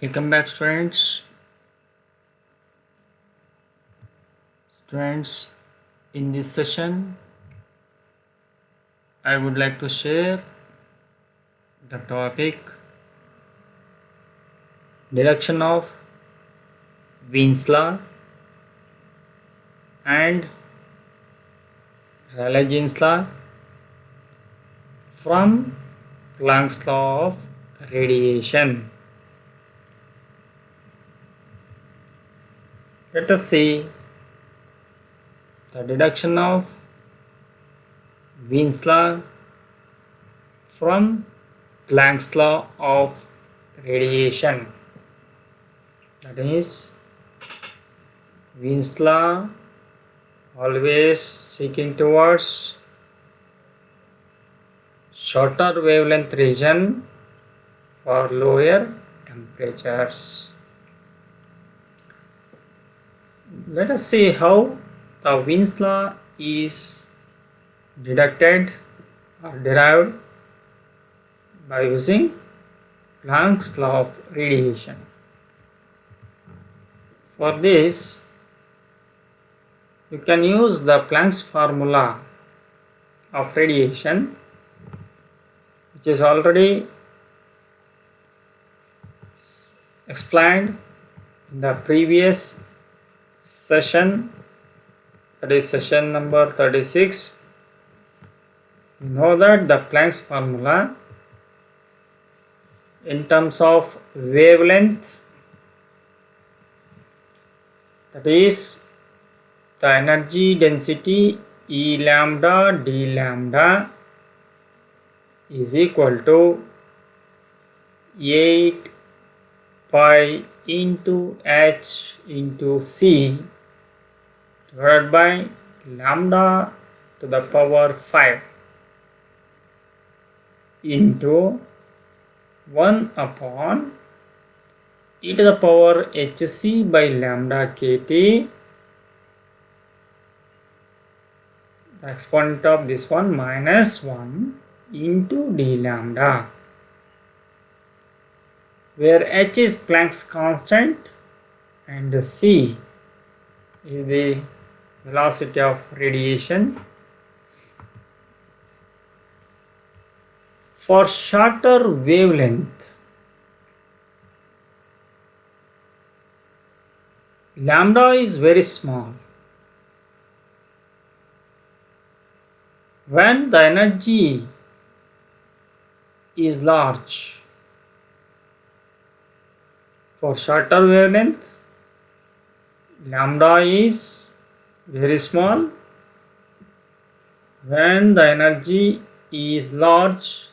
Welcome back, students. In this session, I would like to share the topic deduction of Wien's law and Rayleigh-Jean's law from Planck's law of radiation. Let us see the deduction of Wien's law from Planck's law of radiation. That is, Wien's law always seeking towards shorter wavelength region for lower temperatures. Let us see how the Wien's law is deducted or derived by using Planck's law of radiation. For this, you can use the Planck's formula of radiation, which is already explained in the previous session, that is session number 36. You know that the Planck's formula in terms of wavelength, that is the energy density E lambda d lambda is equal to 8 pi into h into c divided by lambda to the power 5 into 1 upon e to the power hc by lambda kt, the exponent of this one minus 1 into d lambda, where h is Planck's constant and c is the velocity of radiation. For shorter wavelength, lambda is very small. When the energy is large, for shorter wavelength, lambda is very small. When the energy is large,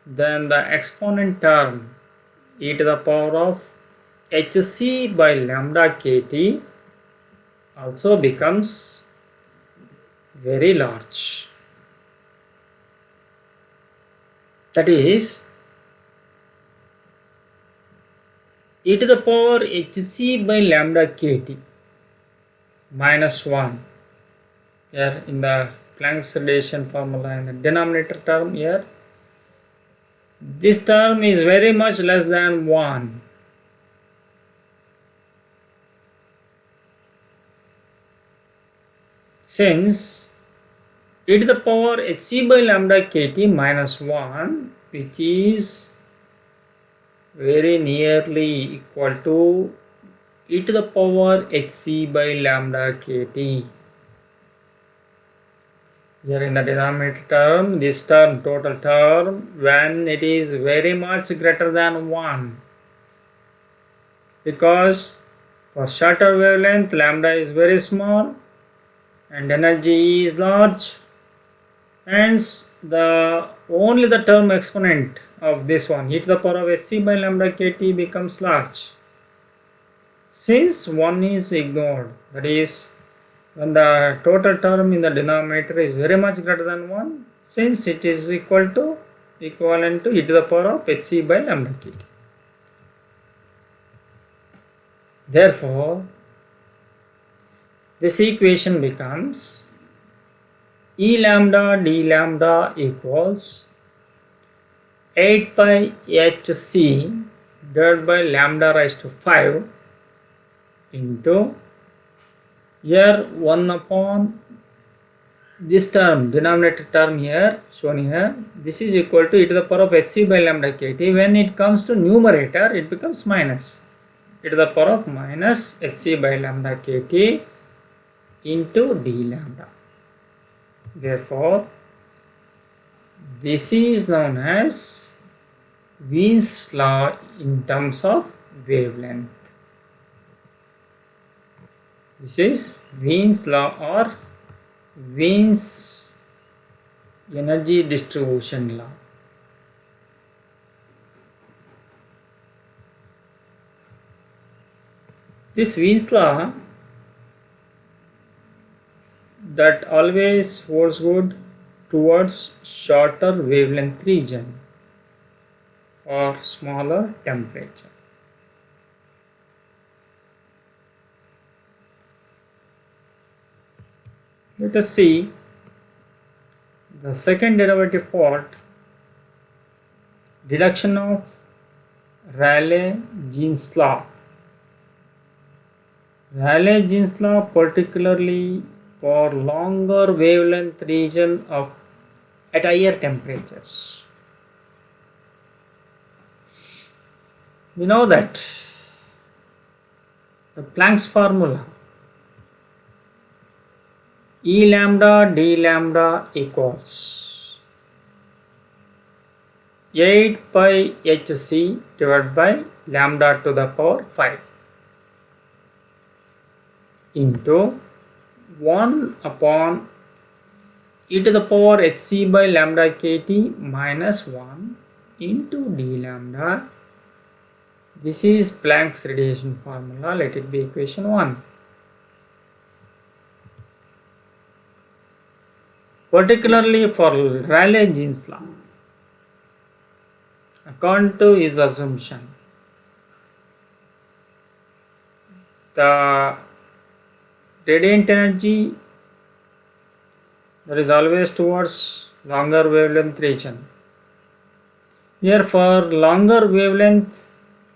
then the exponent term e to the power of hc by lambda kt also becomes very large. That is, e to the power hc by lambda kt minus 1 here in the Planck's radiation formula in the denominator term here. This term is very much less than 1. Since e to the power hc by lambda kt minus 1, which is very nearly equal to e to the power hc by lambda kt. Here in the denominator term, this term, total term, when it is very much greater than 1, because for shorter wavelength lambda is very small and energy is large, hence only the term exponent of this one e to the power of hc by lambda kt becomes large. Since 1 is ignored, that is, when the total term in the denominator is very much greater than 1, since it is equivalent to e to the power of hc by lambda kt. Therefore, this equation becomes E lambda d lambda equals 8 pi hc divided by lambda raised to 5 into here 1 upon this term, denominator term here shown here, this is equal to e to the power of hc by lambda kt. When it comes to numerator, it becomes minus e to the power of minus hc by lambda kt into d lambda. Therefore, this is known as Wien's law in terms of wavelength. This is Wien's law or Wien's energy distribution law. This Wien's law that always holds good towards shorter wavelength region or smaller temperature. Let us see the second derivative part, deduction of Rayleigh-Jeans law. Rayleigh-Jeans law particularly for longer wavelength region of at higher temperatures. We know that the Planck's formula E lambda d lambda equals 8 pi hc divided by lambda to the power 5 into 1 upon e to the power hc by lambda kt minus 1 into d lambda. This is Planck's radiation formula. Let it be equation 1. Particularly for Rayleigh-Jeans law, according to his assumption, the radiant energy that is always towards longer wavelength region. Here for longer wavelength,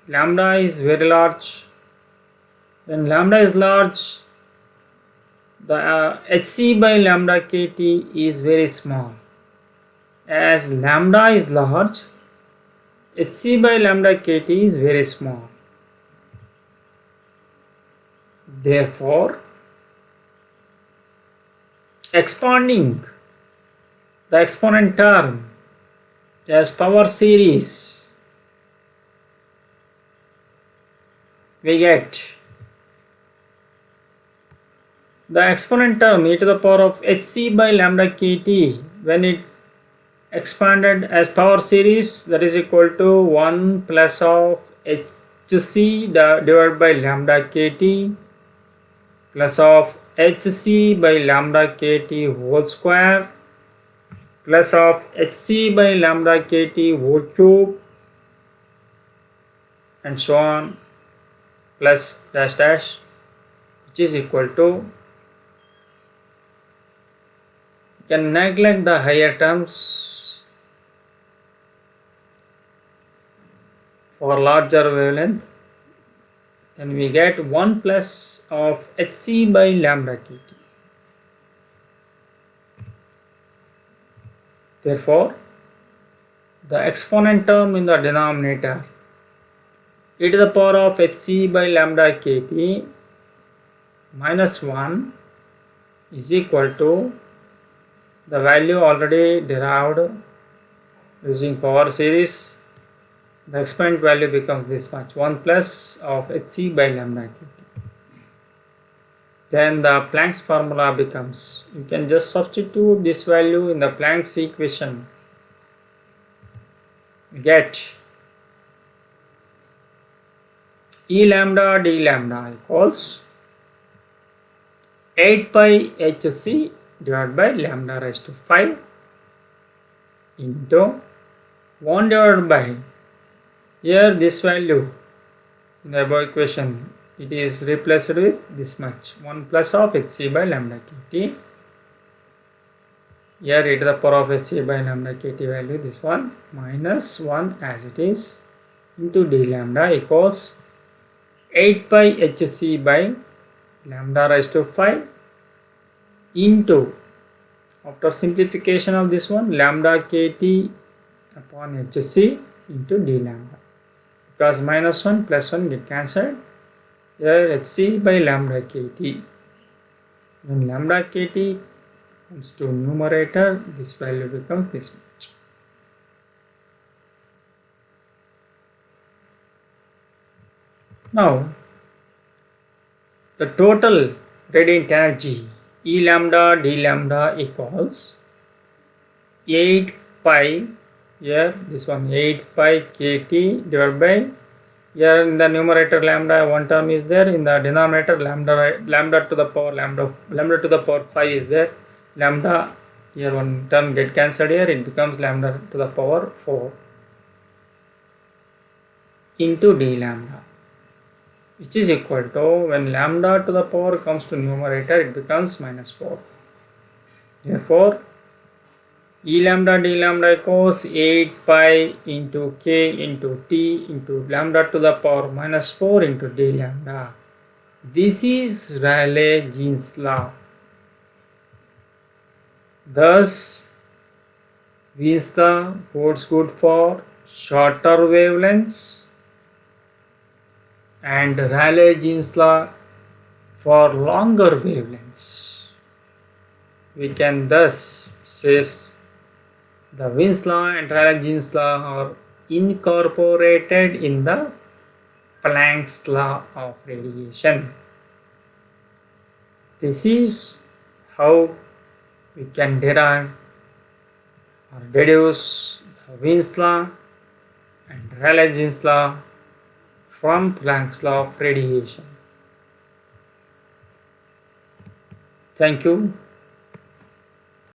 lambda is very large. When lambda is large, the hc by lambda kt is very small. As lambda is large, hc by lambda kt is very small. Therefore, expanding the exponent term as power series, we get the exponent term e to the power of hc by lambda kt when it expanded as power series, that is equal to 1 plus of hc divided by lambda kt plus of hc by lambda kt whole square plus of hc by lambda kt whole cube and so on, plus dash dash, which is equal to, you can neglect the higher terms for larger wavelength, then we get 1 plus of hc by lambda kt. Therefore, the exponent term in the denominator e to the power of hc by lambda kt minus 1 is equal to the value already derived using power series. The exponent value becomes this much, 1 plus of hc by lambda kt. Then the Planck's formula becomes, you can just substitute this value in the Planck's equation. You get E lambda d lambda equals 8 pi hc divided by lambda raised to 5 into 1 divided by, here this value in the above equation, it is replaced with this much, 1 plus of hc by lambda kt. Here e to the power of hc by lambda kt value, this one, minus 1 as it is, into d lambda equals 8 pi hc by lambda raised to 5 into, after simplification of this one, lambda kt upon hc into d lambda, because minus 1 plus 1 get cancelled. Here hc by lambda kt. When lambda kt comes to numerator, this value becomes this much. Now, the total radiant energy E lambda d lambda equals 8 pi, here this one 8 pi kt divided by, here in the numerator lambda one term is there, in the denominator lambda to the power lambda to the power 5 is there, lambda here one term get cancelled, here it becomes lambda to the power 4 into d lambda, which is equal to, when lambda to the power comes to numerator, it becomes minus 4. Therefore, E lambda d lambda equals 8 pi into k into t into lambda to the power minus 4 into d lambda. This is Rayleigh-Jean's law. Thus, Wien's law holds good for shorter wavelengths and Rayleigh-Jean's law for longer wavelengths. We can thus say the Wien's law and Rayleigh-Jean's law are incorporated in the Planck's law of radiation. This is how we can derive or deduce the Wien's law and Rayleigh-Jean's law from Planck's law of radiation. Thank you.